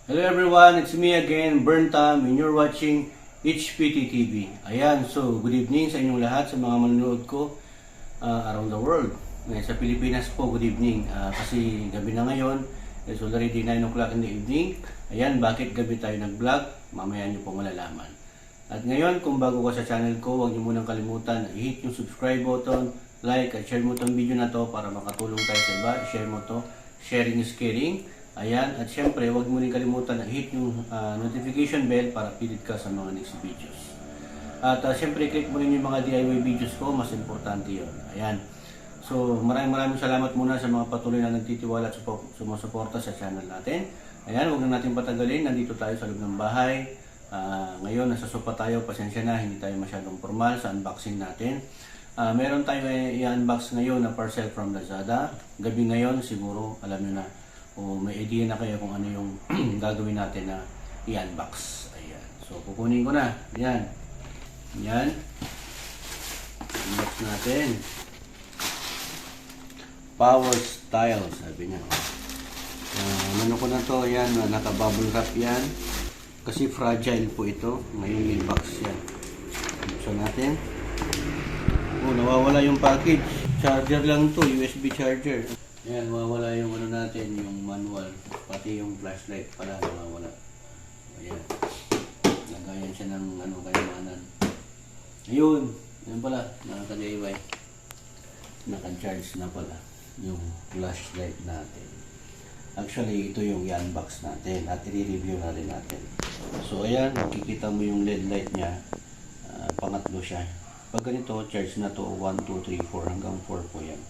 Hello everyone, it's me again, Burntam, and you're watching HPT TV. Ayan, so good evening sa inyong lahat, sa mga manonood ko around the world. Sa Pilipinas po, good evening. Kasi gabi na ngayon, it's already 9 o'clock in the evening. Ayan, bakit gabi tayo nag-vlog? Mamaya nyo pong malalaman. At ngayon, kung bago ka sa channel ko, huwag nyo munang kalimutan na i-hit yung subscribe button, like at share mo itong video na to para makatulong tayo sa iba. I-share mo to. Sharing is caring. Ayan, at syempre, huwag mo rin kalimutan na hit yung notification bell para pilit ka sa mga next videos. At syempre, click mo rin yung mga DIY videos ko, mas importante yun. Ayan. So, maraming salamat muna sa mga patuloy na nagtitiwala at sumusuporta sa channel natin. Ayan, huwag na natin patagalin. Nandito tayo sa loob ng bahay. Ngayon, nasa sopa tayo. Pasensya na, hindi tayo masyadong formal sa unboxing natin. Meron tayo i-unbox ngayon na parcel from Lazada. Gabi ngayon, siguro, alam nyo na. O may idea na kayo kung ano yung gagawin natin na i-unbox. Ayan. So, kukunin ko na. Ayan. Ayan. Unbox natin. Power Style, sabi niya. Ano ko na to, ayan, naka-bubble wrap yan. Kasi fragile po ito. Ngayon may box yan. Buksan natin. Oh, nawawala yung package. Charger lang to, USB charger. Ayan, nawawala yung ano natin, yung manual. Pati yung flashlight pala, nawawala. Ayan. Nagayan siya ng ano, kayamanan. Ayun. Ayan pala, nakaka-DIY. Naka-charge na pala yung flashlight natin. Actually, ito yung i-unbox natin at i-review na rin natin. So, ayan, makikita mo yung LED light niya. Pangatlo siya. Pag ganito, charge na to 1, 2, 3, 4 hanggang 4 po yan.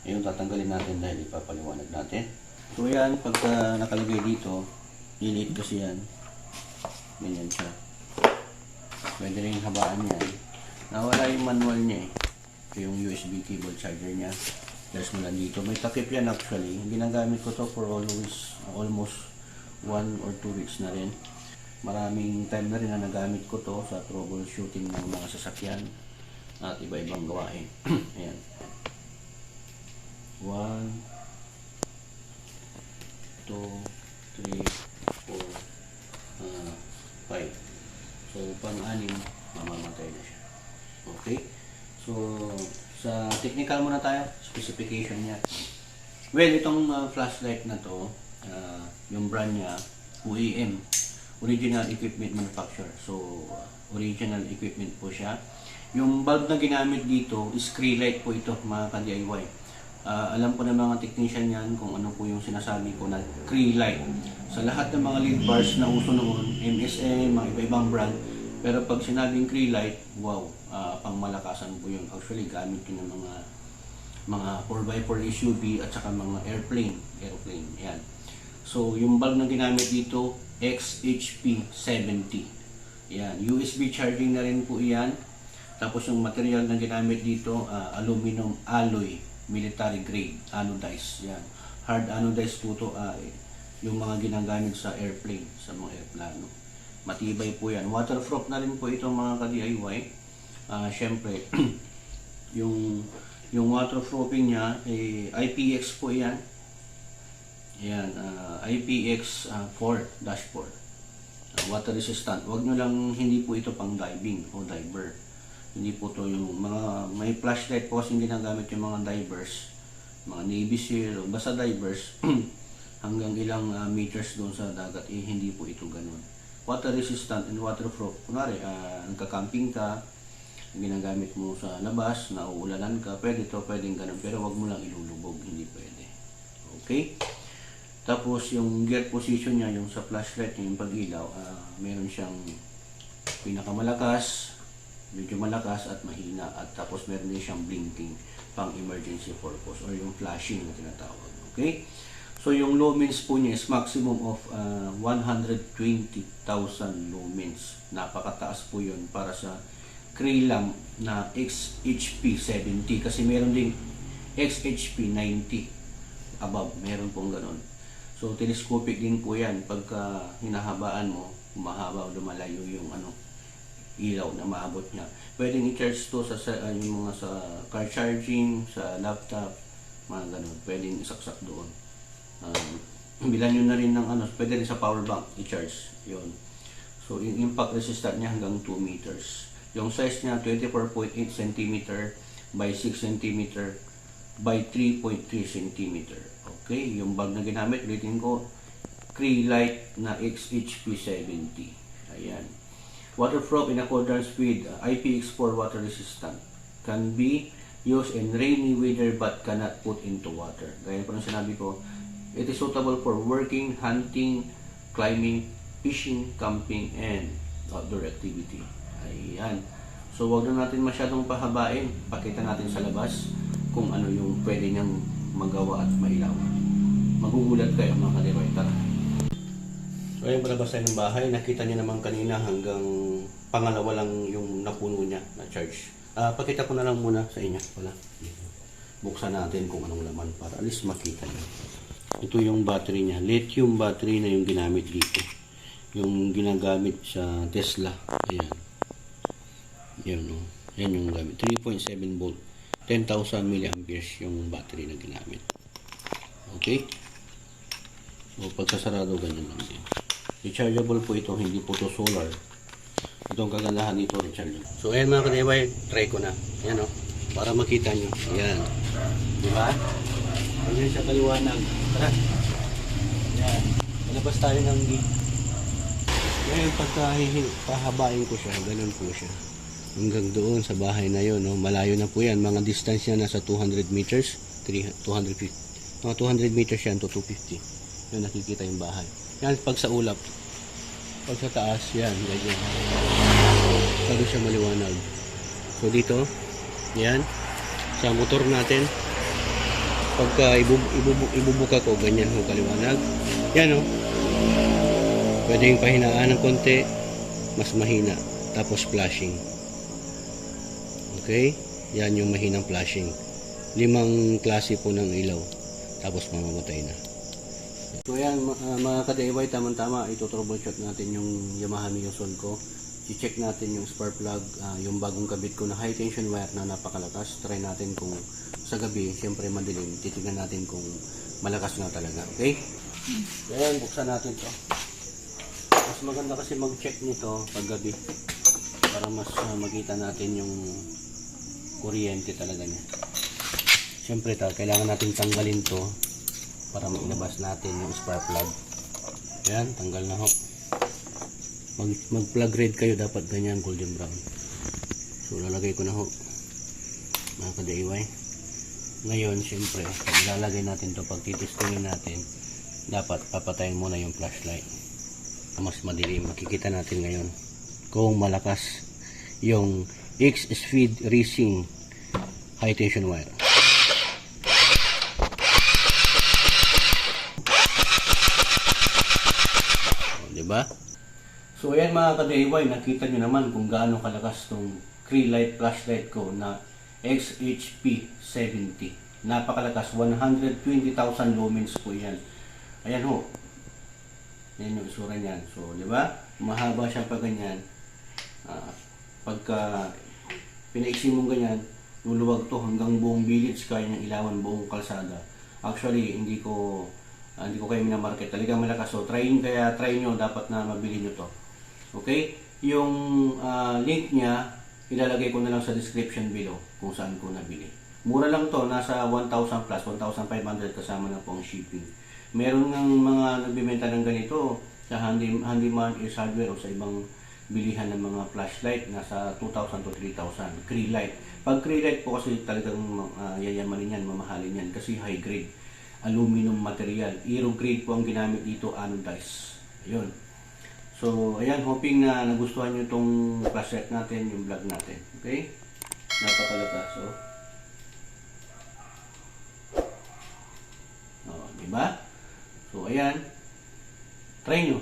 Ayun, tatanggalin natin dahil ipapaliwanag natin. So, ayan, pagka nakalagay dito, lilit kasi yan. Ganyan siya. Pwede rin habaan yan. Nawala yung manual niya eh. Ito yung USB cable charger niya. There's mo lang dito. May takip yan actually. Ginagamit ko to for almost 1 or 2 weeks na rin. Maraming time na rin na nagamit ko to sa troubleshooting ng mga sasakyan at iba-ibang gawain. Ayan. 1, 2, 3, 4, 5. So, pang-anim, mamamatay na siya. Okay? So, sa technical muna tayo, specification niya. Well, itong flashlight na to, yung brand niya, OEM, Original Equipment Manufacturer. So, original equipment po siya. Yung bulb na ginamit dito, is Scree-Light po ito, mga ka-DIY. Alam ko ng mga technician yan kung ano po yung sinasabi ko na Scree-Light. Sa lahat ng mga lead bars na uso noon, MSM, mga iba-ibang brand, pero pag sinabing Scree-Light, wow, pangmalakasan po yun. Actually, gamit yun ng mga 4x4 SUV at saka mga airplane. Yan. So, yung bulb na ginamit dito, XHP70. Yan. USB charging na rin po yan. Tapos yung material na ginamit dito, aluminum alloy, military grade, anodized. Yan. Hard anodized po ito, yung mga ginagamit sa airplane, sa mga airplano. Matibay po yan. Waterproof na rin po ito mga ka-DIY. Siyempre, yung waterproofing niya, IPX po yan. Yan, IPX4 dashboard. Water resistant. Huwag nyo lang, hindi po ito pang diving o diver. Hindi po to yung mga, may flashlight po kasi ginagamit yung mga divers. Mga Navy SEAL, o basta divers. Hanggang ilang meters doon sa dagat, hindi po ito ganun. Water resistant and waterproof. Kunwari, nagka-camping ka, ginagamit mo sa labas, nauulanan ka, pwede to, pwedeng ganun, pero wag mo lang ilulubog, hindi pwede. Okay? Tapos yung gear position niya, yung sa flashlight niya, yung pag-ilaw, meron siyang pinakamalakas, medyo malakas at mahina, at tapos meron din siyang blinking pang emergency purpose or yung flashing na tinatawag. Okay? So, yung lumens po niya is maximum of 120,000 lumens. Napakataas po yun para sa Cree lamp na XHP70. Kasi meron ding XHP90 above. Meron pong ganun. So, telescopic din po yan. Pagka hinahabaan mo, humahaba o lumalayo yung ilaw na maabot niya. Pwedeng i-charge to sa yung mga sa car charging, sa laptop, mga ganun. Pwedeng isaksak doon. Bilan nyo na rin ng ano, pwede rin sa power bank i-charge. Yun. So, yung impact resistant niya hanggang 2 meters. Yung size niya, 24.8 cm by 6 cm by 3.3 cm. Okay, yung bag na ginamit, rating ko, Kree-Lite na XHP70. Ayan. Waterproof in accordance with IPX4 water resistant. Can be used in rainy weather but cannot put into water. Gaya po ng sinabi ko, it is suitable for working, hunting, climbing, fishing, camping, and outdoor activity. Ayan. So, wag na natin masyadong pahabain. Pakita natin sa labas kung ano yung pwede niyang magawa at mailaw. Magugulat kayo mga kadiroy. Tara. So, ayun, palabas tayo ng bahay. Nakita niyo naman kanina hanggang pangalawa lang yung napuno niya na charge. Pakita ko na lang muna sa inyo. Wala. Buksan natin kung anong laman para at least makita niyo. Ito yung battery niya. Lithium battery na yung ginamit dito. Yung ginagamit sa Tesla. Ayan. Yan, no? Yan yung gamit. 3.7 volt. 10,000 milliamperes yung battery na ginamit. Okay? So, pagkasarado, ganyan lang din. Rechargeable po ito. Hindi po ito solar. Ito ang kagandahan dito, rechargeable. So, ayan mga kadeway. Try ko na. Ayan, no? Para makita nyo. Ayan. Diba? Ayan siya kaliwanag. Tara. Ayan. Malabas tayo ng gate. Ngayon, pagkahabain ko siya, ganun po siya. Hanggang doon sa bahay na yun, no? Malayo na po yan. Mga distance niya nasa 200 meters, 250. Mga 200 meters yan to 250. Yan, nakikita yung bahay. Yan, pag sa ulap. Pag sa taas, yan, ganyan. Pag siya maliwanag. So dito, yan, sa motor natin, pagka ibubuka ko, ganyan yung kaliwanag. Yan, no? Pwedeng pahinaan ng konti, mas mahina. Tapos flashing. Okay? Yan yung mahinang flashing. 5 klase po ng ilaw. Tapos mamamatay na. So yan, mga ka-DIY, tama-tama, ito-troubleshoot natin yung Yamaha Miyuson ko. I-check natin yung spark plug, yung bagong kabit ko na high tension wire na napakalakas. Try natin kung sa gabi, siyempre madilim, titignan natin kung malakas na talaga. Okay? So yan, buksan natin to. Mas maganda kasi mag-check nito pag gabi para mas makita natin yung kuryente talaga niya. Siyempre kailangan natin tanggalin to para mailabas natin yung spark plug. Yan, tanggal na ho. Mag plug red kayo, dapat ganyan, golden brown. So lalagay ko na ho, mga ka-DIY. Ngayon siyempre pag ilalagay natin to, pag titestingin natin, dapat papatayin muna yung flashlight. Mas madilim, makikita natin ngayon kung malakas yung X-Speed Racing high tension wire. Diba? So ayan mga ka-DIY, nakita nyo naman kung gaano kalakas tong Kree-Lite flashlight ko na XHP70. Napakalakas, 120,000 lumens po yan. Ayan ho. Yan yung isura niyan. So, di ba? Mahaba siya pa ganyan. Pagka pinaiksi mong ganyan, luluwag to hanggang buong village, kaya niyang ilawan buong kalsada. Actually, hindi ko kayo minamarket. Talagang malakas. So, try nyo, dapat na mabili nyo to. Okay? Yung link niya, ilalagay ko na lang sa description below kung saan ko nabili. Mura lang to, nasa 1,000 plus, 1,500 kasama na po ang shipping. Meron ng mga nagbibenta ng ganito sa Handyman Ace Hardware o sa ibang bilihan ng mga flashlight, nasa 2,000 to 3,000. Kree-Lite. Pag Kree-Lite po kasi talagang yayamanin yan, mamahalin yan kasi high grade. Aluminum material. Aero grade po ang ginamit dito, anodized. Ayun. So, ayan, hoping na nagustuhan nyo itong flashlight natin, yung vlog natin. Okay? Napakalakas. So, diba? So, ayan. Try nyo.